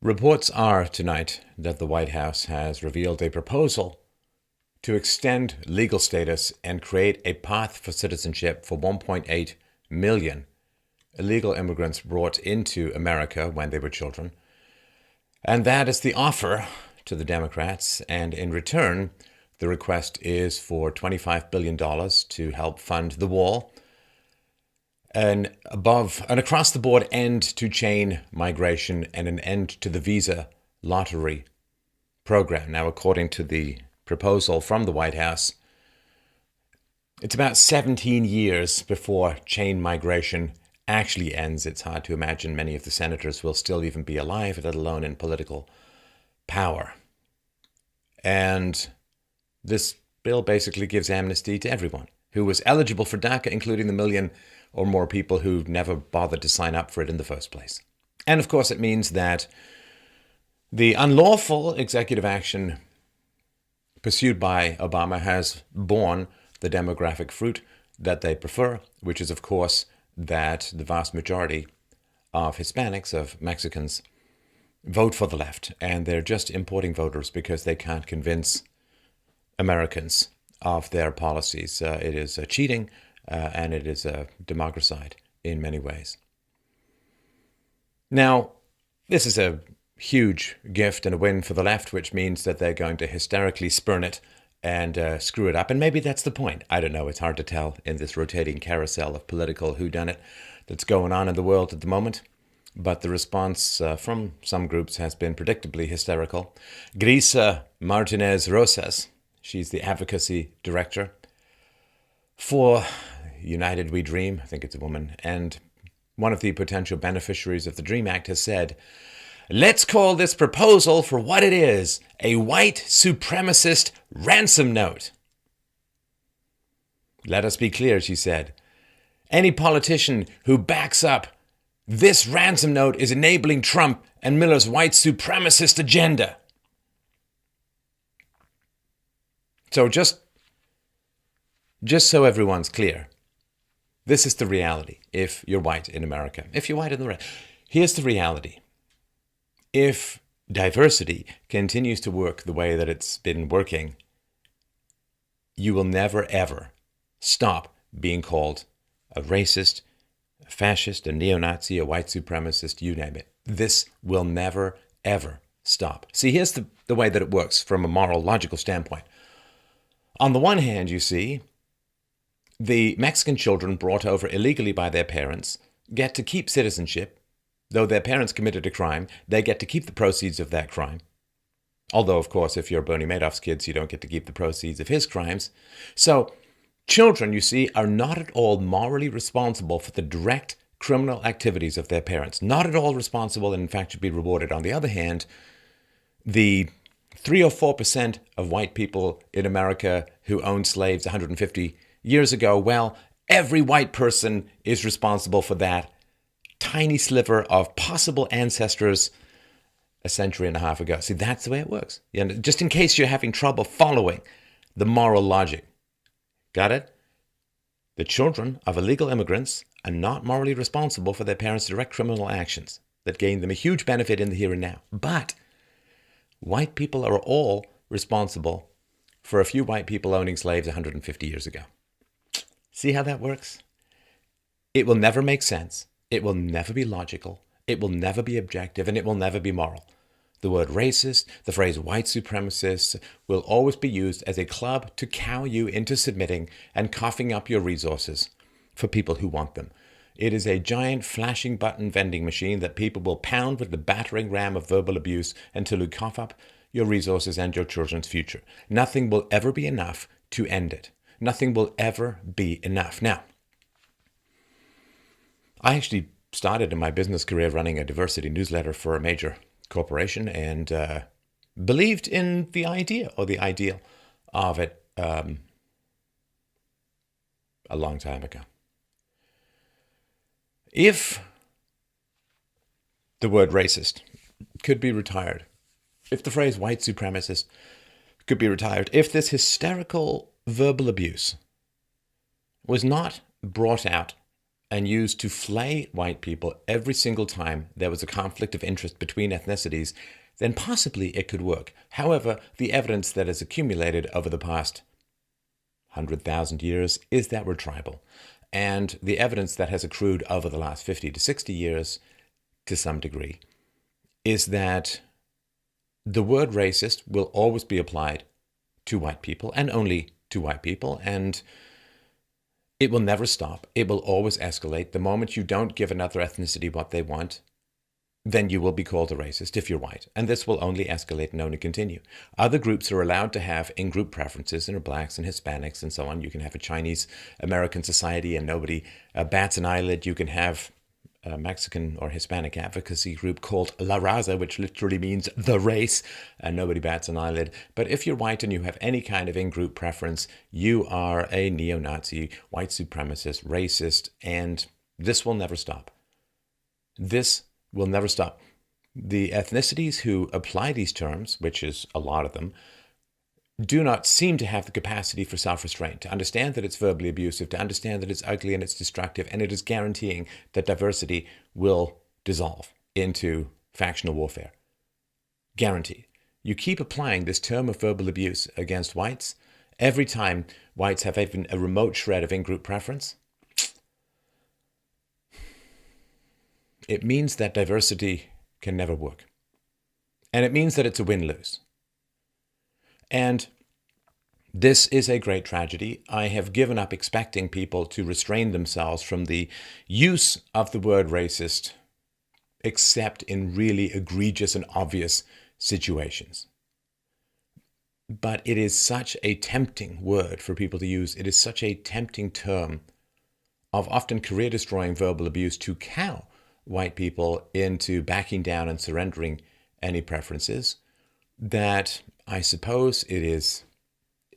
Reports are tonight that the White House has revealed a proposal to extend legal status and create a path for citizenship for 1.8 million illegal immigrants brought into America when they were children. And that is the offer to the Democrats. And in return, the request is for $25 billion to help fund the wall, an across-the-board end to chain migration, and an end to the visa lottery program. Now, according to the proposal from the White House, it's about 17 years before chain migration actually ends. It's hard to imagine many of the senators will still even be alive, let alone in political power. And this bill basically gives amnesty to everyone who was eligible for DACA, including the million or more people who never bothered to sign up for it in the first place. And of course, it means that the unlawful executive action pursued by Obama has borne the demographic fruit that they prefer, which is, of course, that the vast majority of Hispanics, of Mexicans, vote for the left. And they're just importing voters because they can't convince Americans of their policies. It is cheating, and it is a democracide in many ways. Now, this is a huge gift and a win for the left, which means that they're going to hysterically spurn it and screw it up. And maybe that's the point. I don't know. It's hard to tell in this rotating carousel of political whodunit that's going on in the world at the moment. But the response from some groups has been predictably hysterical. Greisa Martinez Rosas, she's the Advocacy Director for United We Dream, I think it's a woman, and one of the potential beneficiaries of the DREAM Act, has said, "Let's call this proposal for what it is, a white supremacist ransom note." Let us be clear, she said. Any politician who backs up this ransom note is enabling Trump and Miller's white supremacist agenda. So just so everyone's clear, this is the reality if you're white in America. If you're white in the rest, here's the reality. If diversity continues to work the way that it's been working, you will never, ever stop being called a racist, a fascist, a neo-Nazi, a white supremacist, you name it. This will never, ever stop. See, here's the way that it works from a moral, logical standpoint. On the one hand, you see, the Mexican children brought over illegally by their parents get to keep citizenship. Though their parents committed a crime, they get to keep the proceeds of that crime. Although, of course, if you're Bernie Madoff's kids, you don't get to keep the proceeds of his crimes. So children, you see, are not at all morally responsible for the direct criminal activities of their parents. Not at all responsible, and in fact should be rewarded. On the other hand, the 3 or 4% of white people in America who owned slaves 150 years ago, well, every white person is responsible for that tiny sliver of possible ancestors a century and a half ago. See, that's the way it works. And just in case you're having trouble following the moral logic. Got it? The children of illegal immigrants are not morally responsible for their parents' direct criminal actions that gain them a huge benefit in the here and now. But white people are all responsible for a few white people owning slaves 150 years ago. See how that works? It will never make sense. It will never be logical. It will never be objective, and it will never be moral. The word racist, the phrase white supremacist, will always be used as a club to cow you into submitting and coughing up your resources for people who want them. It is a giant flashing button vending machine that people will pound with the battering ram of verbal abuse until you cough up your resources and your children's future. Nothing will ever be enough to end it. Nothing will ever be enough. Now, I actually started in my business career running a diversity newsletter for a major corporation and believed in the idea or the ideal of it a long time ago. If the word racist could be retired, if the phrase white supremacist could be retired, if this hysterical verbal abuse was not brought out and used to flay white people every single time there was a conflict of interest between ethnicities, then possibly it could work. However, the evidence that has accumulated over the past 100,000 years is that we're tribal. And the evidence that has accrued over the last 50 to 60 years, to some degree, is that the word racist will always be applied to white people and only to white people, and it will never stop. It will always escalate. The moment you don't give another ethnicity what they want, then you will be called a racist if you're white. And this will only escalate and only continue. Other groups are allowed to have in-group preferences, and are blacks and Hispanics and so on. You can have a Chinese American society and nobody bats an eyelid. You can have a Mexican or Hispanic advocacy group called La Raza, which literally means the race, and nobody bats an eyelid. But if you're white and you have any kind of in-group preference, you are a neo-Nazi, white supremacist, racist, and this will never stop. This will never stop. The ethnicities who apply these terms, which is a lot of them, do not seem to have the capacity for self-restraint, to understand that it's verbally abusive, to understand that it's ugly and it's destructive, and it is guaranteeing that diversity will dissolve into factional warfare. Guaranteed. You keep applying this term of verbal abuse against whites, every time whites have even a remote shred of in-group preference, it means that diversity can never work. And it means that it's a win-lose. And this is a great tragedy. I have given up expecting people to restrain themselves from the use of the word racist, except in really egregious and obvious situations. But it is such a tempting word for people to use. It is such a tempting term of often career-destroying verbal abuse to cow white people into backing down and surrendering any preferences that I suppose it is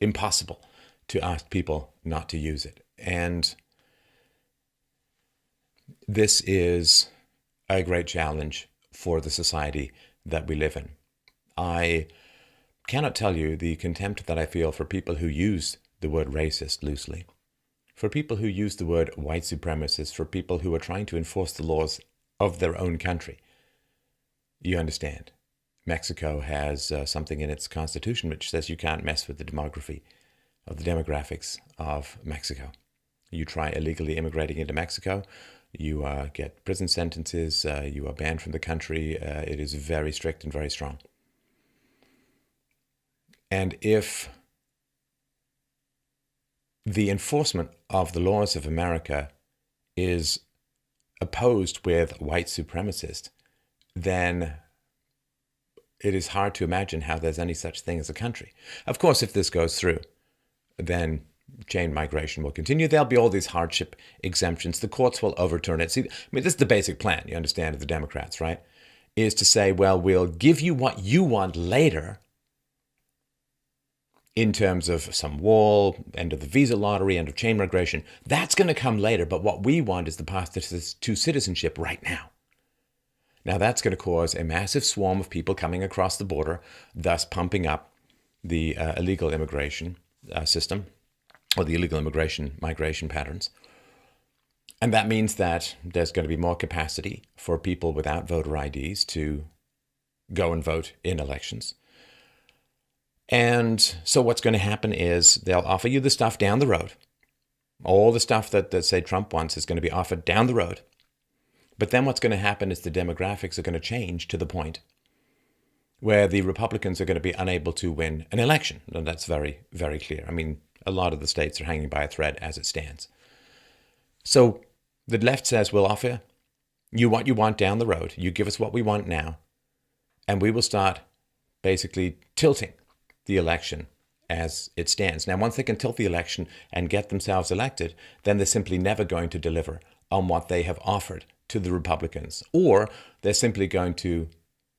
impossible to ask people not to use it. And this is a great challenge for the society that we live in. I cannot tell you the contempt that I feel for people who use the word racist loosely, for people who use the word white supremacist, for people who are trying to enforce the laws of their own country. You understand. Mexico has something in its constitution which says you can't mess with the demography of the demographics of Mexico. You try illegally immigrating into Mexico, you get prison sentences, you are banned from the country. It is very strict and very strong. And if the enforcement of the laws of America is opposed with white supremacist, then it is hard to imagine how there's any such thing as a country. Of course, if this goes through, then chain migration will continue. There'll be all these hardship exemptions. The courts will overturn it. See, I mean, this is the basic plan, you understand, of the Democrats, right? Is to say, well, we'll give you what you want later in terms of some wall, end of the visa lottery, end of chain migration. That's going to come later, but what we want is the path to citizenship right now. Now, that's going to cause a massive swarm of people coming across the border, thus pumping up the illegal immigration system, or the illegal migration patterns. And that means that there's going to be more capacity for people without voter IDs to go and vote in elections. And so what's going to happen is they'll offer you the stuff down the road. All the stuff that say Trump wants is going to be offered down the road. But then what's going to happen is the demographics are going to change to the point where the Republicans are going to be unable to win an election. And that's very, very clear. I mean, a lot of the states are hanging by a thread as it stands. So the left says, we'll offer you what you want down the road. You give us what we want now, and we will start basically tilting the election as it stands. Now, once they can tilt the election and get themselves elected, then they're simply never going to deliver on what they have offered to the Republicans, or they're simply going to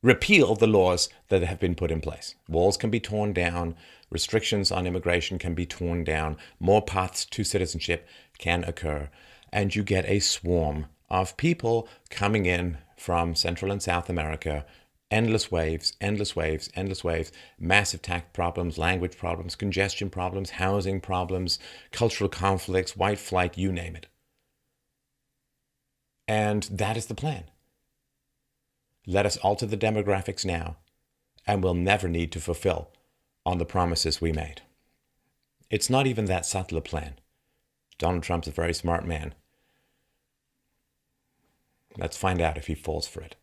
repeal the laws that have been put in place. Walls can be torn down, restrictions on immigration can be torn down, more paths to citizenship can occur, and you get a swarm of people coming in from Central and South America. Endless waves, endless waves, endless waves, massive tax problems, language problems, congestion problems, housing problems, cultural conflicts, white flight, you name it. And that is the plan. Let us alter the demographics now, and we'll never need to fulfill on the promises we made. It's not even that subtle a plan. Donald Trump's a very smart man. Let's find out if he falls for it.